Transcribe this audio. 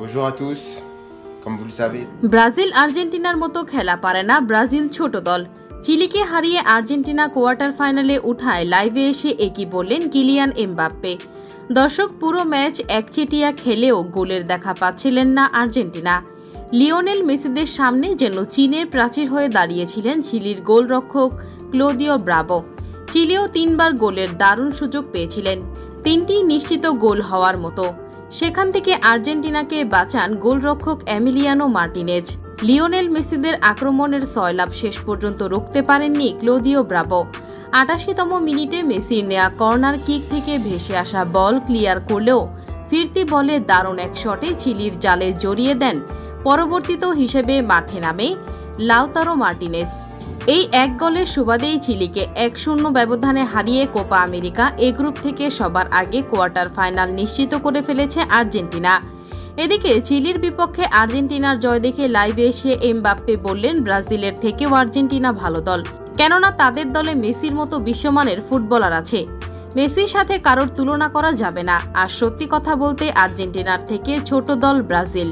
Bonjour à tous, comme vous le savez. Brazil আর্জেন্টিনার মতো খেলা পারে না ব্রাজিল ছোট দল। চিলিকে হারিয়ে আর্জেন্টিনা কোয়ার্টার ফাইনালে উঠায় লাইভে এসে একই বললেন কিলিয়ান এমবাপ্পে। দর্শক পুরো ম্যাচ একচেটিয়া খেলেও গোলের দেখা পাচ্ছিলেন না আর্জেন্টিনা। লিওনেল মেসিদের সামনে যেন চীনের প্রাচীর হয়ে দাঁড়িয়েছিলেন চিলির গোলরক্ষক ক্লোদিও ব্রাভো। চিলিও 3 বার গোলের দারুণ সুযোগ পেয়েছিলেন, 3টি নিশ্চিত গোল হওয়ার মতো। সেখান থেকে আর্জেন্টিনাকে বাঁচান গোলরক্ষক এমিলিয়ানো মার্টিনেজ। লিওনেল মেসিদের আক্রমণের সয়লাভ শেষ পর্যন্ত রুখতে পারেননি ক্লোদিও ব্রাভো। ৮৮তম মিনিটে মেসির নেয়া কর্নার কিক থেকে ভেসে আসা বল ক্লিয়ার করলেও ফিরতি বলে দারুণ এক শটে চিলির জালে জড়িয়ে দেন পরবর্তীত হিসেবে মাঠে নামে লাউতারো মার্টিনেজ। এই এক গোলের সুবাদেই চিলিকে ১-০ ব্যবধানে হারিয়ে কোপা আমেরিকা এ গ্রুপ থেকে সবার আগে কোয়ার্টার ফাইনাল নিশ্চিত করে ফেলেছে আর্জেন্টিনা। এদিকে চিলির বিপক্ষে আর্জেন্টিনার জয় দেখে লাইভে এসে এমবাপ্পে বললেন, ব্রাজিলের থেকেও আর্জেন্টিনা ভালো দল, কেননা তাদের দলে মেসির মতো বিশ্বমানের ফুটবলার আছে। মেসির সাথে কারোর তুলনা করা যাবে না। আর সত্যি কথা বলতে আর্জেন্টিনার থেকে ছোট দল ব্রাজিল।